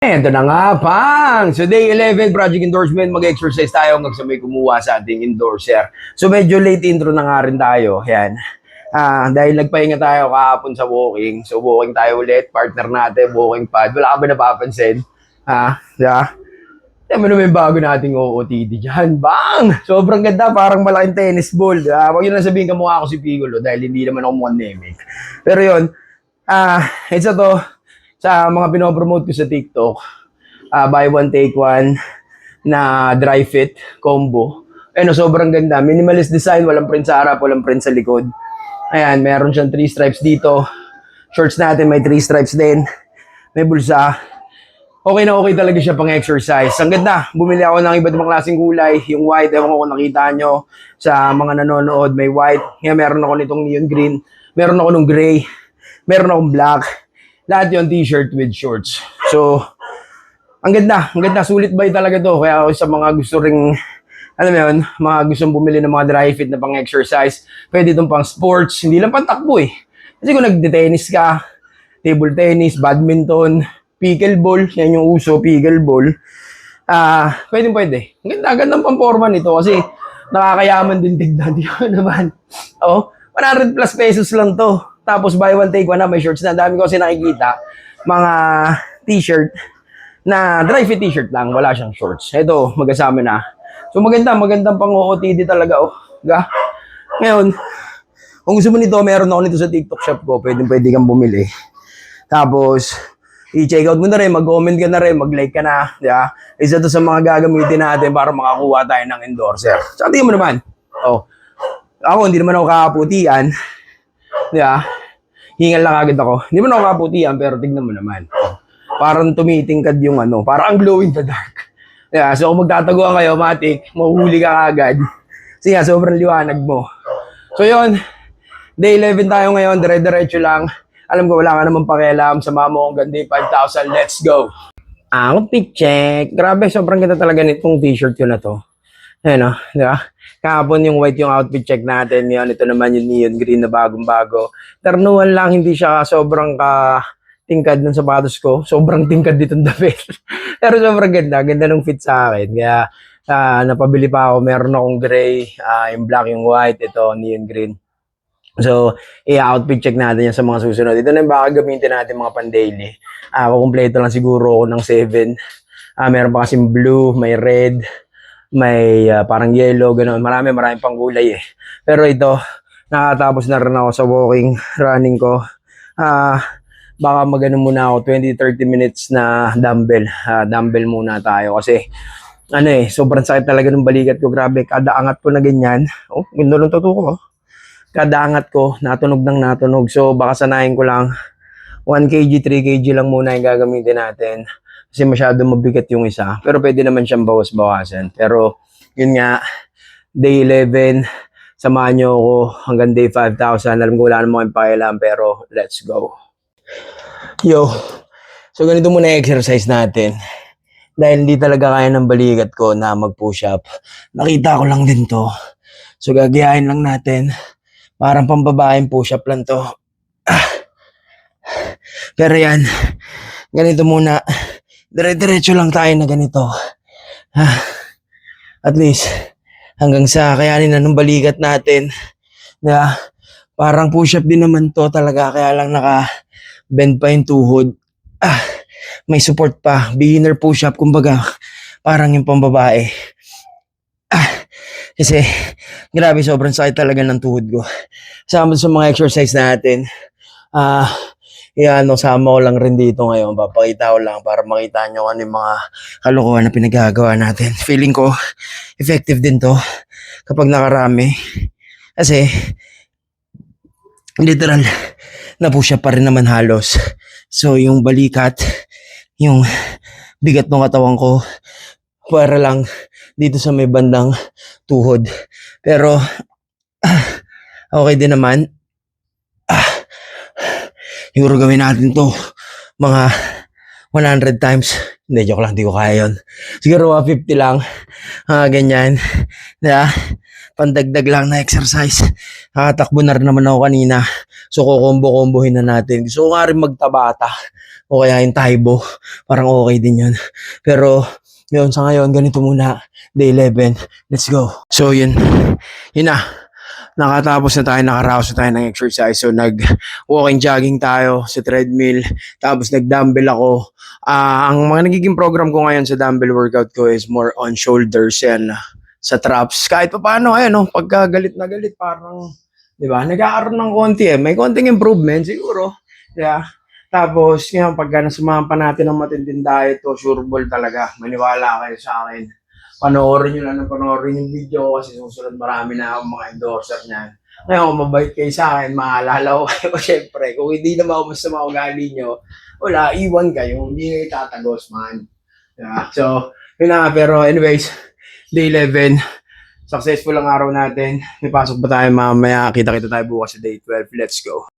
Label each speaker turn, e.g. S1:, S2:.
S1: Ito na nga, pang! So, day 11, project endorsement, mag-exercise tayo hanggang sa may kumuha sa ating endorser. So, medyo late intro na nga rin tayo. Yan. Dahil nagpahinga tayo kahapon sa walking. So, walking tayo ulit. Partner natin, walking pad. Wala ka ba napapansin? Yeah. Alam mo naman yung bago nating OOTD dyan. Bang! Sobrang ganda, parang malaking tennis ball. Huwag yun na sabihin kamukha ako si Piccolo dahil hindi naman ako mukhang Nemec. Pero yun, isa to sa mga pinopromote ko sa TikTok. Buy one, take one na dry fit combo. Sobrang ganda. Minimalist design, walang print sa harap, walang print sa likod. Ayan, meron siyang 3 stripes dito. Shorts natin may 3 stripes din. May bulsa. Okay na okay talaga siya pang exercise. Ang ganda. Bumili ako ng iba't ibang klaseng kulay. Yung white, ewan ko kung nakita nyo sa mga nanonood, may white. Ngayon, meron ako nitong neon green. Meron ako nung gray. Meron akong black. Lahat yung t-shirt with shorts. So, ang ganda. Ang ganda. Sulit buy talaga to. Kaya ako sa mga gusto ring, alam mo yun, mga gustong bumili ng mga dry fit na pang exercise, pwede itong pang sports. Hindi lang pang takbo eh. Kasi kung nagde-tennis ka, table tennis, badminton, pickleball, yan yung uso, pickleball. Pwede. Ang gandang pamporma nito kasi nakakayaman din tignan. Di ba naman? 100 plus pesos lang to. Tapos buy one, take one na, may shorts na. Dami ko kasi nakikita. Mga t-shirt na dry fit t-shirt lang, wala siyang shorts. Ito, magkasama na. So magandang pang OOTD talaga. Ngayon, kung gusto mo nito, meron ako nito sa TikTok shop ko. Pwede kang bumili. Tapos, i-check out mo na rin, mag-comment ka na rin, mag-like ka na. Diba? Isa to sa mga gagamitin natin para makakuha tayo ng endorser. Tsaka tingin mo naman. Ako, hindi naman ako kakaputian. Diba? Hingal lang agad ako. Hindi naman ako kakaputian, pero tignan mo naman. Parang tumitingkad yung parang glow in the dark. Diba? So kung magtataguan kayo, matik, mahuhuli ka agad. Kasi nga, sobrang liwanag mo. So yun, day 11 tayo ngayon, dire-diretso lang. Alam ko wala ka naman pakialam sa mamo kong ganda 5,000. Let's go! Outfit check. Grabe, sobrang ganda talaga nitong t-shirt ko na to. Ayan di ba? Kahapon yung white yung outfit check natin. Yan, ito naman yung neon green na bagong-bago. Ternuhan lang, hindi siya sobrang tingkad ng sapatos ko. Sobrang tingkad ditong damit. Pero sobrang ganda. Ganda ng fit sa akin. Kaya napabili pa ako. Meron akong gray, yung black, yung white. Ito, neon green. So, i-outfit check natin yan sa mga susunod. Ito na yung baka gamitin natin mga pan-daily. Kukumpleto lang siguro ako ng 7. Meron pa kasing blue, may red, may parang yellow, gano'n. Maraming pang gulay eh. Pero ito, nakatapos na rin ako sa walking, running ko. Baka magano muna ako, 20-30 minutes na dumbbell. Dumbbell muna tayo kasi sobrang sakit talaga ng balikat ko. Grabe, kada angat ko na ganyan. Ganda ng totoo ko. Kada angat ko, natunog. So, baka sanayin ko lang 1 kg, 3 kg lang muna yung gagamitin natin. Kasi masyado mabigat yung isa. Pero pwede naman siyang bawas-bawasan. Pero, yun nga, day 11, samahan nyo ako hanggang day 5,000. Alam ko wala naman kayong pakialam, pero let's go. So ganito muna yung exercise natin. Dahil hindi talaga kaya ng balikat ko na mag-push up. Nakita ko lang din to. So gagayahin lang natin. Parang pambabaeng push-up lang to. Pero yan, ganito muna. Dire-diretso lang tayo na ganito. At least, hanggang sa kayanin na ng balikat natin. Parang push-up din naman to talaga. Kaya lang naka-bend pa yung tuhod. May support pa. Beginner push-up, kumbaga. Parang yung pambabae. Kasi, grabe, sobrang sakit talaga ng tuhod ko. Sama sa mga exercise natin. Sama ko lang rin dito ngayon. Papakita ko lang para makita nyo ano yung mga kalokohan na pinagagawa natin. Feeling ko, effective din to kapag nakarami. Kasi, literal, na-push up pa rin naman halos. So, yung balikat, yung bigat ng katawan ko, para lang dito sa may bandang tuhod. Pero, okay din naman. Siguro gawin natin to mga 100 times. Hindi, joke lang, hindi ko kaya yun. Siguro 150 lang. Ganyan. Pandagdag lang na exercise. Takbo na rin naman ako kanina. So, kukombo-kombohin na natin. Gusto ko nga rin magtabata. o kaya yung Taibo. Parang okay din yun. Pero, yun, sa ngayon, ganito muna. Day 11. Let's go. So, yun. Yun na. Nakatapos na tayo, nakaraos na tayo ng exercise. So, nag-walking jogging tayo sa treadmill. Tapos, nag-dumbbell ako. Ang mga nagiging program ko ngayon sa dumbbell workout ko is more on shoulders and sa traps. Kahit pa paano, ayun, no, pagka galit na galit, parang, di ba, nagkakaroon ng konti eh. May konting improvement, siguro. Yeah. Tapos, ngayon, pagka nasamahan pa natin ng matinding diet, to sure ball talaga. Maniwala kayo sa akin. Panoorin nyo lang na panoorin yung video ko kasi susunod marami na akong mga endorser niyan. Ngayon, kung mabait kayo sa akin, maalala ko kayo syempre. Kung hindi naman ako mas mga ugali nyo, wala, iwan kayo. Hindi kayo tatagos, man. Yeah. So, yun na nga. Pero anyways, day 11, successful ang araw natin. May pasok pa tayo mamaya. Kita-kita tayo bukas sa day 12. Let's go.